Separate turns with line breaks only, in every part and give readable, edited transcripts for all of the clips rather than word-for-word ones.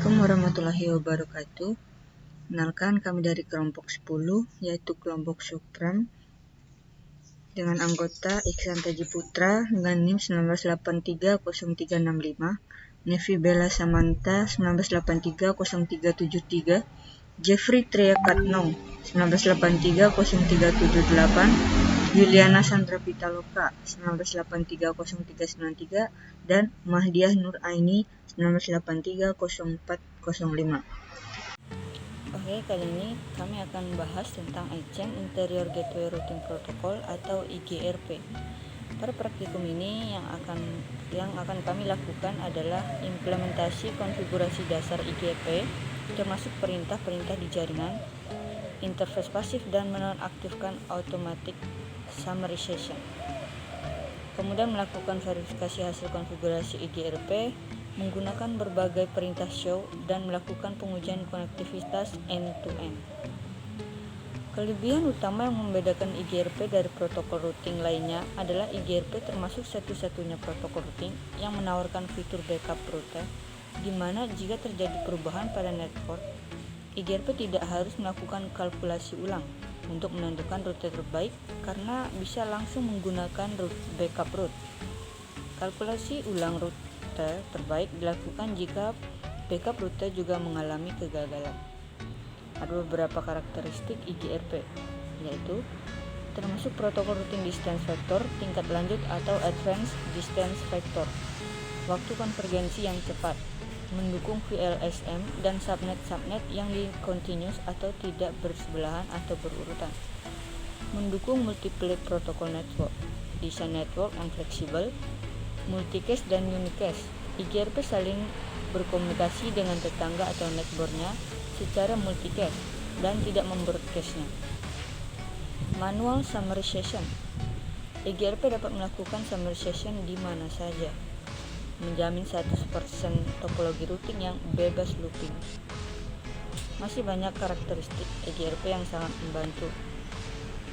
Assalamualaikum warahmatullahi wabarakatuh. Kenalkan, kami dari kelompok 10, yaitu kelompok Supreme, dengan anggota Iksan Taji Putra dengan NIM 19830365, Nevi Bella Samantha 19830373, Jeffrey Triakatno 19830378, Yuliana Sandra Pitaloka 19830393, dan Mahdiah Nur Aini 19830405. Oke, kali ini kami akan membahas tentang ICM Interior Gateway Routing Protocol atau IGRP. Pada praktikum ini yang akan kami lakukan adalah implementasi konfigurasi dasar IGRP, termasuk perintah-perintah di jaringan, interface pasif, dan menonaktifkan automatic summarization. Kemudian melakukan verifikasi hasil konfigurasi IGRP menggunakan berbagai perintah show dan melakukan pengujian konektivitas end-to-end. Kelebihan utama yang membedakan IGRP dari protokol routing lainnya adalah IGRP termasuk satu-satunya protokol routing yang menawarkan fitur backup router, di mana jika terjadi perubahan pada network, IGRP tidak harus melakukan kalkulasi ulang untuk menentukan rute terbaik karena bisa langsung menggunakan backup route. Kalkulasi ulang rute terbaik dilakukan jika backup rute juga mengalami kegagalan. Ada beberapa karakteristik IGRP, yaitu termasuk protokol routing distance vector tingkat lanjut atau advanced distance vector, waktu konvergensi yang cepat, mendukung VLSM dan subnet yang continuous atau tidak bersebelahan atau berurutan, mendukung multiple protocol network, desain network yang fleksibel, multicast dan unicast. IGRP saling berkomunikasi dengan tetangga atau networknya secara multicast dan tidak membroadcastnya. Manual summarization. IGRP dapat melakukan summarization di mana saja, menjamin 100% topologi routing yang bebas looping. Masih banyak karakteristik IGRP yang sangat membantu.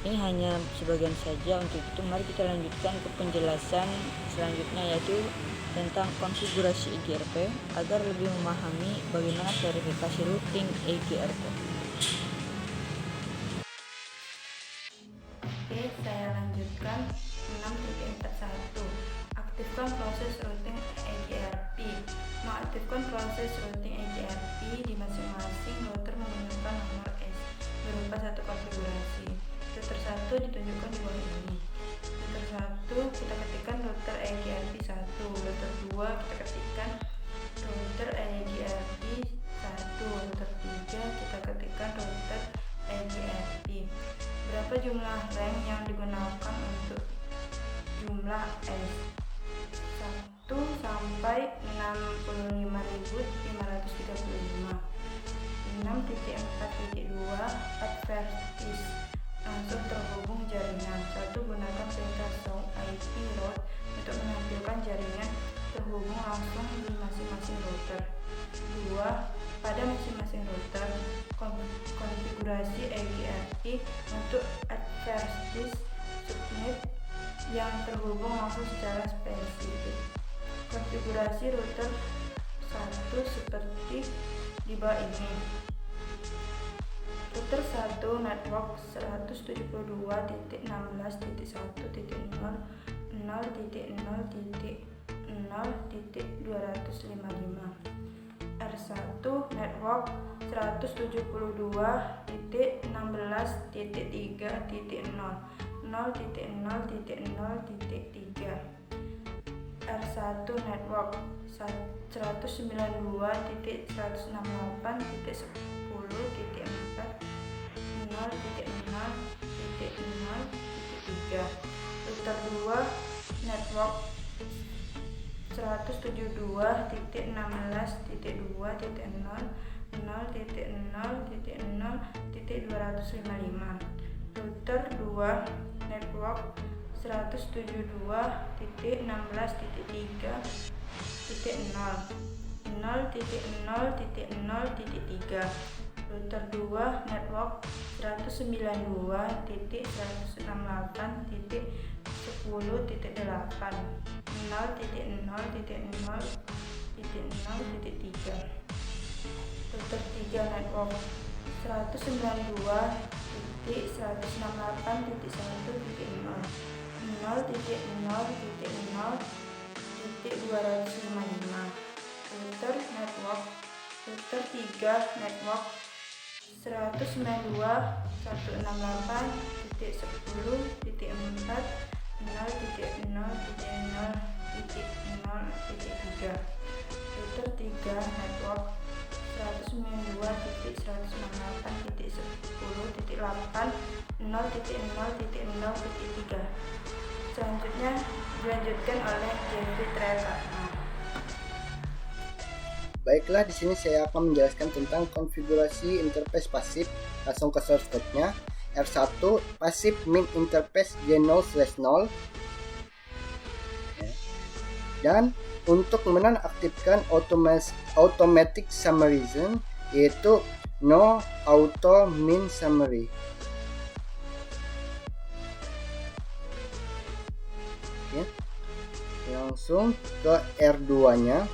Ini hanya sebagian saja. Untuk itu mari kita lanjutkan ke penjelasan selanjutnya, yaitu tentang konfigurasi IGRP agar lebih memahami bagaimana verifikasi routing IGRP.
Oke, saya lanjutkan 6.41. Aktifkan proses routing IGRP. Mengaktifkan proses routing IGRP di masing-masing router menggunakan nomor S berupa satu konfigurasi. Router 1 ditunjukkan di bawah ini. Router 1 kita ketikkan router IGRP 1. Router 2 kita ketikkan router IGRP 1. Router 3 kita ketikkan router IGRP. Berapa jumlah rank yang digunakan untuk jumlah S? 1 sampai 65.535. 6.4.2 advertis langsung terhubung jaringan. 1. Gunakan perintah show IP route untuk menampilkan jaringan terhubung langsung di masing-masing router. 2. Pada masing-masing router, konfigurasi IGRP untuk advertis subnet yang terhubung langsung secara spesifik. Konfigurasi router 1 seperti di bawah ini. Router 1 network 172.168.0.0.0.255. R1 network 172.16.3.0 0.0.0.3. R1 network 192.168.10.4 0.0.0.3. Router 2 network 172.16.2.0 0.0.0.255. Router 2 network 172.16.3.0 0.0.0.3. Router 2 network 192.168.10.8 0.0.0.0.3. Router 3 network 192.168.1.0 0.0.0.255. Router 3 network 192.168.4.0.0.0.3. Router 3 network 192.168.10.0.0.3. Selanjutnya dilanjutkan oleh Jeffrey Trevor.
Baiklah, di sini saya akan menjelaskan tentang konfigurasi interface pasif. Langsung ke source code-nya. R1 pasif min interface G0/0. Dan untuk menonaktifkan automatic summarization, yaitu no auto min summary. Oke. Langsung ke R2-nya.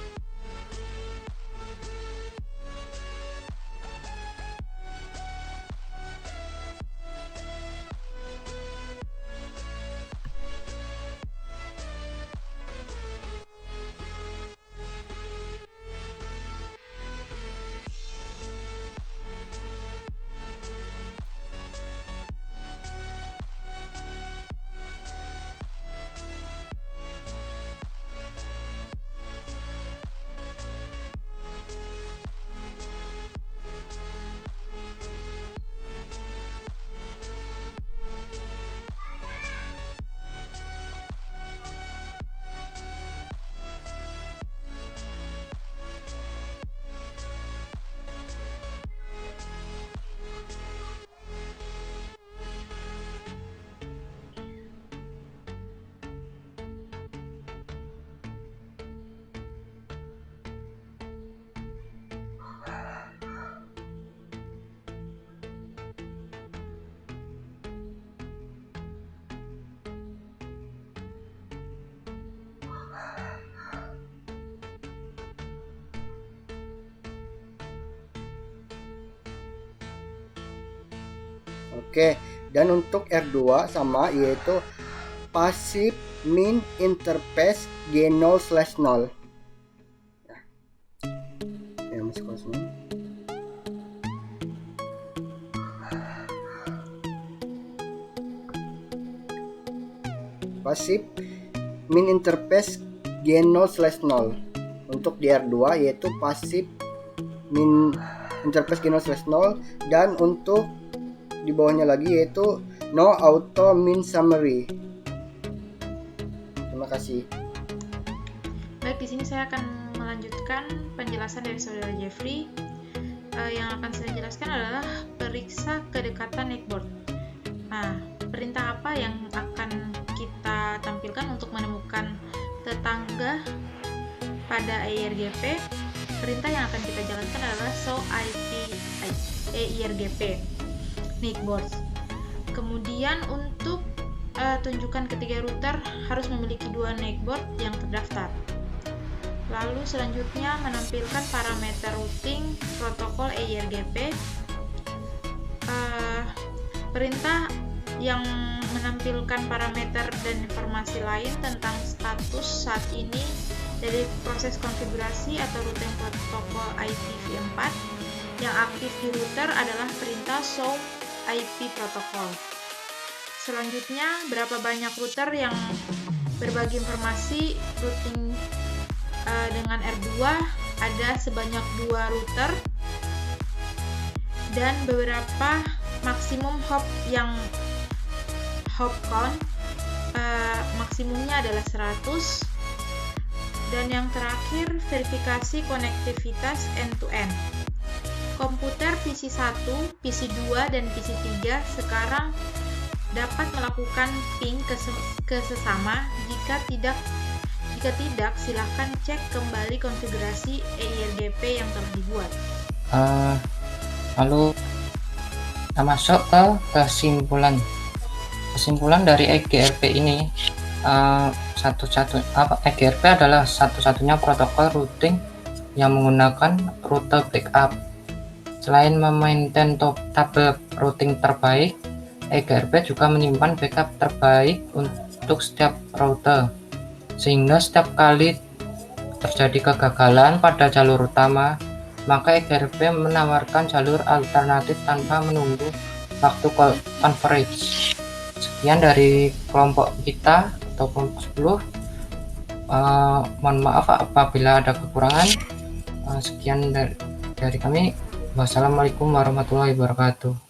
Oke, dan untuk R2 sama, yaitu passive min interface G0/0. Ya, masuk ke sini. Passive min interface G0/0. Untuk di R2 yaitu passive min interface G0/0, dan untuk di bawahnya lagi yaitu no auto min summary. Terima kasih.
Baik, di sini saya akan melanjutkan penjelasan dari saudara Jeffrey. Yang akan saya jelaskan adalah periksa kedekatan neckboard. Nah, perintah apa yang akan kita tampilkan untuk menemukan tetangga pada EIRGP? Perintah yang akan kita jalankan adalah show IP EIRGP neckboards. Kemudian untuk tunjukkan ketiga router harus memiliki 2 neckboard yang terdaftar. Lalu selanjutnya menampilkan parameter routing protokol EIRGP. Perintah yang menampilkan parameter dan informasi lain tentang status saat ini dari proses konfigurasi atau routing protokol IPv4. Yang aktif di router adalah perintah show IP protokol. Selanjutnya, berapa banyak router yang berbagi informasi routing dengan R2? Ada sebanyak 2 router, dan beberapa maksimum hop yang hop count maksimumnya adalah 100. Dan yang terakhir, verifikasi konektivitas end-to-end. Komputer PC1, PC2, dan PC3 sekarang dapat melakukan ping ke sesama. Jika tidak, silakan cek kembali konfigurasi EIRGP yang telah dibuat.
Lalu kita masuk ke kesimpulan dari EGRP ini. EGRP adalah satu-satunya protokol routing yang menggunakan rute backup Selain memaintain tabel routing terbaik, EGRP juga menyimpan backup terbaik untuk setiap router, sehingga setiap kali terjadi kegagalan pada jalur utama, maka EGRP menawarkan jalur alternatif tanpa menunggu waktu coverage. Sekian dari kelompok kita atau kelompok 10. Mohon maaf apabila ada kekurangan. Sekian dari kami. Wassalamualaikum warahmatullahi wabarakatuh.